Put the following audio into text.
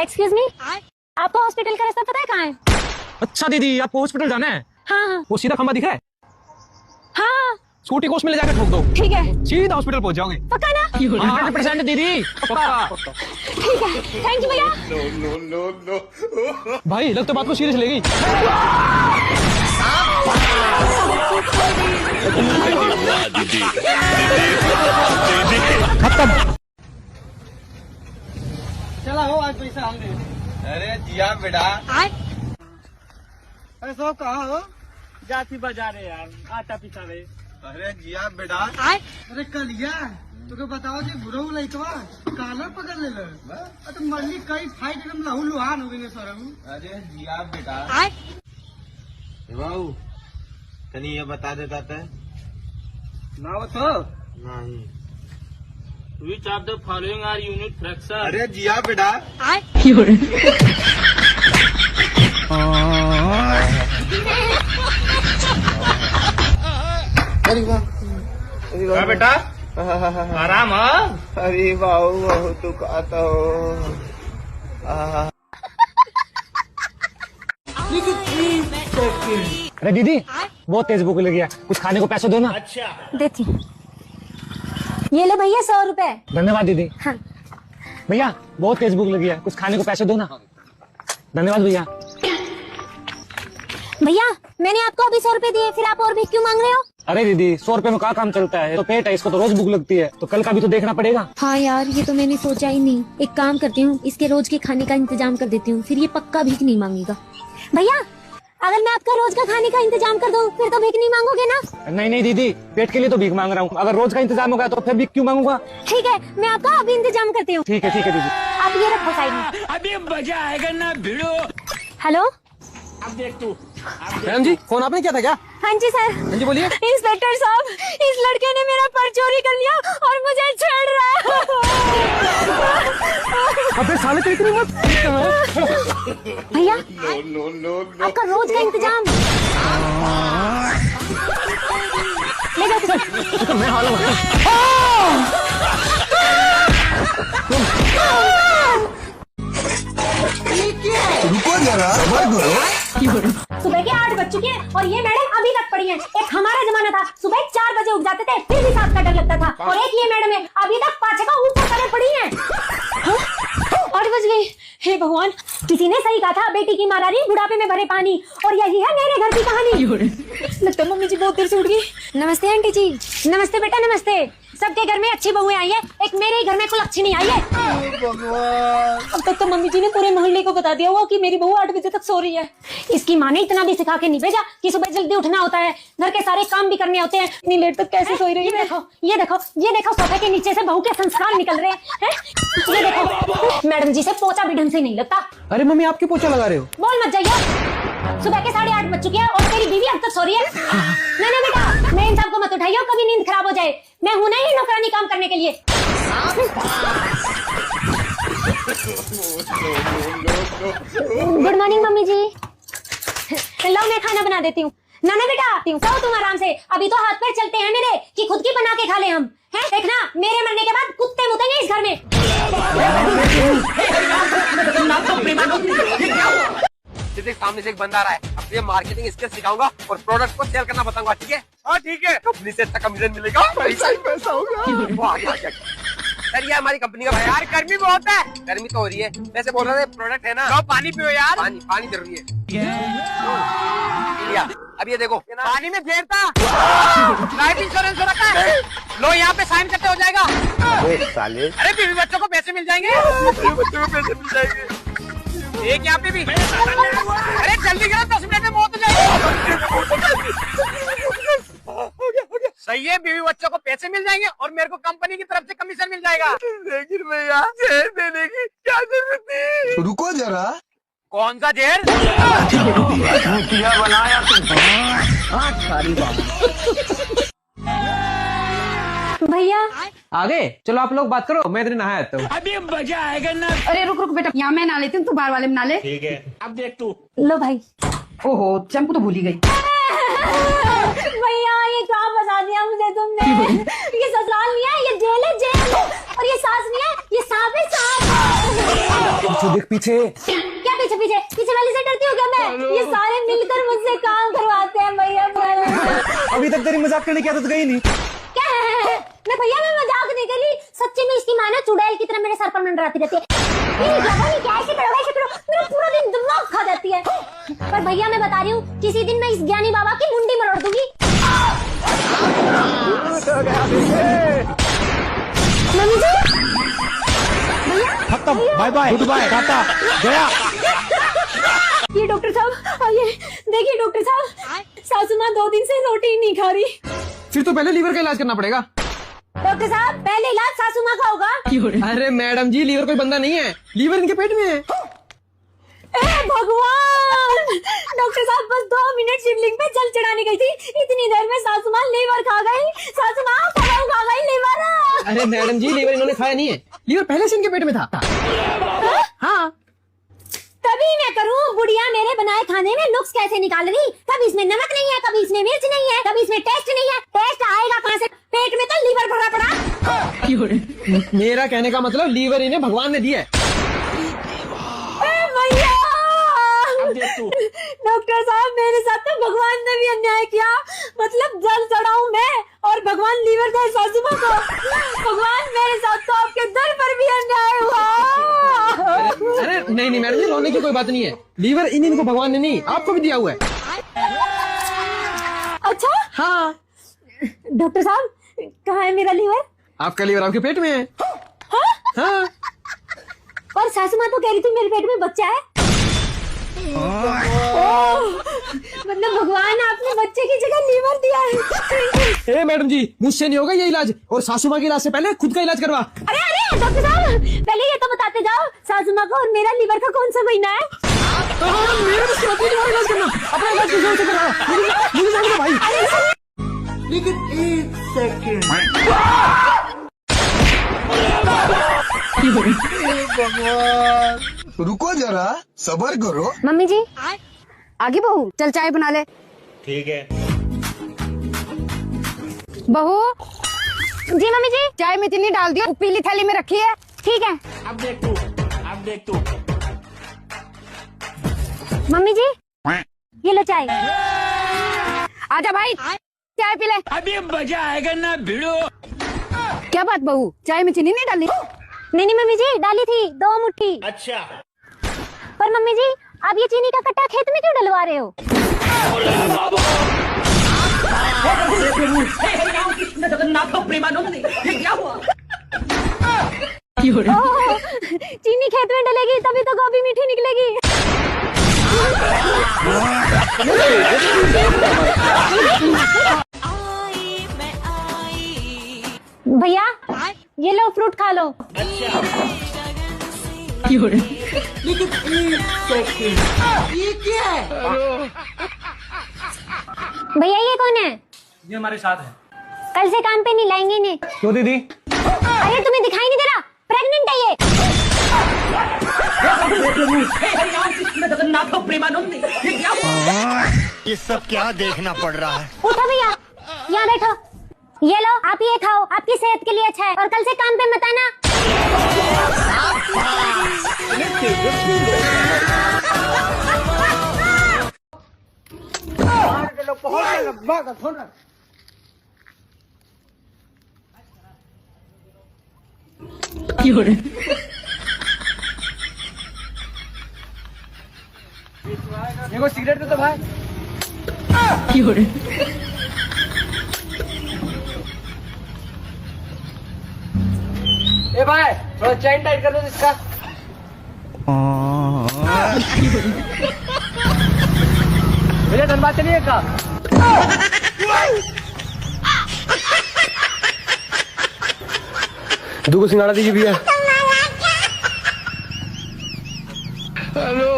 Excuse me, आपको hospital का रास्ता पता है कहाँ है? अच्छा दीदी, आपको हॉस्पिटल जाना है? हाँ हाँ वो सीधा खंबा दिख रहा है? हाँ स्कूटी को उसमें ले जाकर ठोक दो, ठीक है। सीधा हॉस्पिटल पहुंच जाओगे। पक्का ना? 100% दीदी, पक्का। ठीक है, थैंक यू भैया। भाई लग तो बात को सीरियस लेगी। चला हो आज पैसा हम दे। अरे जिया बेटा। अरे सब कहाँ हो? जाती बाजार है यार, आटा पिसा रहे। अरे जिया बेटा। अरे कलिया तुके बताओ जी बुढ़ऊ लइकवा काला पकड़ ले तो मरली कई फाइट एकदम लहू लुहान हो गई सरहू। अरे जिया बेटा। बाबू तनी ये बता देता था ना तो नहीं। Which of the following are unit fraction? अरे जिया बेटा। क्या बेटा आराम हो? अरे बाबू बाबू तू कहता हो। अरे दीदी, बहुत तेज भूख लगी है, कुछ खाने को पैसे दो ना। देती हूँ। ये ले भैया 100 रुपए। धन्यवाद दीदी। हाँ। भैया बहुत तेज भूख लगी है, कुछ खाने को पैसे दो ना। धन्यवाद भैया। भैया मैंने आपको अभी 100 रुपए दिए, फिर आप और भी क्यों मांग रहे हो? अरे दीदी 100 रुपए में क्या काम चलता है, तो पेट है, इसको तो रोज भूख लगती है, तो कल का भी तो देखना पड़ेगा। हाँ यार, ये तो मैंने सोचा ही नहीं। एक काम करती हूँ, इसके रोज के खाने का इंतजाम कर देती हूँ, फिर ये पक्का भीख नहीं मांगेगा। भैया अगर मैं आपका रोज का खाने का इंतजाम कर दूँ फिर तो भीख नहीं मांगोगे ना? नहीं नहीं दीदी, पेट के लिए तो भीख मांग रहा हूँ, अगर रोज का इंतजाम होगा तो फिर भीख क्यों मांगूंगा। ठीक है, मैं आपका अभी इंतजाम करती हूँ। ठीक है दीदी। आप ये रखो साइड में। अभी मजा आएगा ना भिड़ो। हेलो अब देख तू। मैडम जी, फोन आपने किया था क्या? हाँ जी सर। हाँ जी बोलिए। इंस्पेक्टर साहब, इस लड़के ने मेरा पर्स चोरी कर लिया और मुझे छेड़ रहा है। अबे साले तो इतनी मत। भैया आपका रोज का इंतजाम ले जाओ सर। मैं हाल रुको जरा। सुबह के 8 बज चुके हैं और ये मैडम अभी तक पड़ी हैं। एक हमारा जमाना था, सुबह 4 बजे उठ जाते थे, फिर भी 7 का डर लगता था, और एक ये मैडम है अभी तक पाछे का ऊपर करे पड़ी हैं। 8 बज गई। हे भगवान, किसी ने सही कहा था, बेटी की मारारी बुढ़ापे में भरे पानी, और यही है मेरे घर की कहानी। लगता है मम्मी जी बहुत देर से उठ गई। नमस्ते आंटी जी। नमस्ते बेटा नमस्ते। सबके घर में अच्छी बहुएं आई है, एक मेरे ही घर में कुलच्छनी आई है। अब तक तो मम्मी जी ने पूरे मोहल्ले को बता दिया हुआ कि मेरी बहू 8 बजे तक सो रही है। इसकी माँ ने इतना भी सिखा के नहीं भेजा कि सुबह जल्दी उठना होता है, घर के सारे काम भी करने होते हैं। इतनी लेट तक कैसे सोई रही है? ये देखो सोफे के नीचे से बहू के संस्कार निकल रहे हैं। ये देखो मैडम जी से पोछा भी ढंग से नहीं लगता। अरे मम्मी आप क्यों पोछा लगा रहे हो? बोल मत जाइए, सुबह के 8:30 बज चुके हैं और तेरी बीवी अब तक सो रही है। नहीं बेटा, मैं इन सबको मत उठाइए, कभी नींद खराब हो जाए। मैं हूं नहीं नौकरानी काम करने के लिए। गुड मॉर्निंग मम्मी जी। लो मैं खाना बना देती हूँ। ना बेटा सो तुम आराम से, अभी तो हाथ पैर चलते हैं मेरे कि खुद की बना के खा ले हम। हैं देखना, मेरे मरने के बाद कुत्ते मुतेंगे इस घर में। सामने से एक बंदा आ रहा है, अब ये मार्केटिंग स्किल सिखाऊंगा और प्रोडक्ट को सेल करना बताऊंगा। ठीक है? हाँ ठीक है। कंपनी से अच्छा कमीशन मिलेगा, पैसा ही पैसा होगा। सर ये हमारी कंपनी का यार, गर्मी बहुत है। गर्मी तो हो रही है, वैसे बोल रहे थे प्रोडक्ट है ना, लो पानी पियो यार। पानी जरूरी है। अब ये देखो पानी में फेरता लाइफ इंश्योरेंस हो रखा है, लो यहाँ पे साइन करते हो जाएगा। साले अरे बीवी बच्चों को पैसे मिल जाएंगे। बच्चों को पैसे मिल जाएंगे। एक यहाँ पे भी। अरे जल्दी करो, 10 मिनट में मौत हो जाएगी। सही है, बीवी बच्चों को पैसे मिल जाएंगे और मेरे को कंपनी की तरफ से कमीशन मिल जाएगा। लेकिन भैया जहर देने की क्या जरूरत थी? रुको जरा। कौन सा जहर? क्या बनाया भैया आगे चलो, आप लोग बात करो, मैं इधर नहाया आता हूँ। अभी मजा आएगा ना। अरे रुक बेटा, यहाँ मैं ना लेती हूँ, तू बाहर वाले में ना ले। ठीक है, अब देख तू। लो भाई। ओहो चंपू तो भूल ही गई। भैया ये क्या बता दिया मुझे तुमने? ये ससुराल नहीं है, ये जेल है जेल। और ये सास नहीं है, ये सांप है सांप। पीछे देख पीछे। क्या पीछे पीछे पीछे वाली से डरती हूँ क्या मैं? ये सारे मिलकर मुझसे काम करवाते हैं भैया। अभी तक तेरी मजाक करने की आदत गई नहीं। क्या है? मैं भैया मैं मजाक नहीं करी, सच्ची में इसकी माँ ना चुड़ैल की तरह मेरे सर पर मंडराती रहती है। ये क्या ऐसे करो मेरा पूरा दिन दिमाग खा जाती है। पर भैया मैं बता रही हूँ, किसी दिन मैं इस ज्ञानी बाबा की मुंडी मरोड़ दूंगी। मम्मी जी, भैया खत्म, bye bye, good bye, tata, गया। ये डॉक्टर साहब आइए, देखिए डॉक्टर साहब, सासू माँ 2 दिन से रोटी नहीं खा रही। फिर तो पहले लीवर का इलाज करना पड़ेगा। डॉक्टर साहब पहले इलाज सासू माँ का होगा। अरे मैडम जी, लीवर कोई बंदा नहीं है, लीवर इनके पेट में है। ए भगवान, डॉक्टर साहब बस 2 मिनट शिवलिंग पे जल चढ़ाने गई थी, इतनी देर में सासू माँ लीवर खा गई। सासू माँ पलाऊ खा गई लीवर। अरे मैडम जी, लीवर इन्होंने खाया नहीं है, लीवर पहले से इनके पेट में था। हाँ तभी मैं करूँ बुढ़िया मेरे बनाए खाने में नुक्स कैसे निकाल रही। कभी इसमें नमक नहीं है, कभी इसमें मिर्च नहीं है, कभी इसमें टेस्ट नहीं है। टेस्ट आएगा कहाँ से? पेट में तो लीवर भरा पड़ा। मेरा कहने का मतलब लीवर इन्हें भगवान ने दिया है। भैया डॉक्टर साहब मेरे साथ तो भगवान ने भी अन्याय किया। मतलब जल चढ़ाऊं मैं और भगवान लीवर दे सासू माँ को। भगवान मेरे साथ तो आपके दर पर भी अन्याय हुआ। अरे नहीं मैडम जी, रोने की कोई बात नहीं है, लीवर इनको भगवान ने नहीं आपको भी दिया हुआ है। अच्छा हाँ डॉक्टर साहब कहाँ है मेरा लीवर? आपका लीवर आपके पेट में है। हाँ और सासू माँ तो कह रही थी मेरे पेट में बच्चा है। मतलब भगवान आपने बच्चे की जगह लीवर दिया है। ए मैडम जी, मुझसे नहीं होगा ये इलाज, और सासू माँ के इलाज से पहले खुद का इलाज करवा। अरे अरे डॉक्टर साहब पहले ये तो बताते जाओ, सासू माँ का और मेरा लीवर का कौन सा महीना है? मेरे बस की बात नहीं, तुम्हारा इलाज करना, अपना इलाज किसी और से करवाओ। मुझे जाने दो भाई। लेकिन 1 सेकंड। भगवान, रुको जरा, सबर करो। मम्मी जी आगे बहू चल चाय बना ले। ठीक है। बहू जी मम्मी जी। चाय में चीनी डाल दियो, पीली थाली में रखी है। ठीक है अब देख तू। मम्मी जी, ये लो चाय। आजा भाई चाय पी ले। अभी मजा आएगा ना भिड़ो। क्या बात बहू, चाय में चीनी नहीं डाली? नहीं मम्मी जी, डाली थी 2 मुट्ठी। अच्छा। पर मम्मी जी आप ये चीनी का कट्टा खेत में क्यों डलवा रहे हो? ओह, चीनी खेत में डलेगी तभी तो गोभी मीठी निकलेगी। भैया ये लो फ्रूट खा लो। लेकिन 1 सेकंड, ये क्या है? भैया ये कौन है? ये हमारे साथ है। कल से काम पे नहीं लाएंगे इन्हें। क्यों दीदी? अरे तुम्हें दिखाई नहीं दे रहा? प्रेग्नेंट है ये। ये सब क्या देखना पड़ रहा है? उठो भैया, यहाँ बैठो। ये लो आप ये खाओ, आपकी सेहत के लिए अच्छा है। और कल से काम पे मत आना। देखो सिगरेट दे तो भाई। ए भाई थोड़ा चैन टाइट कर दो इसका। भैया धनबाद चलिए का। दो सिंगाड़ा दीजिए भैया। हेलो।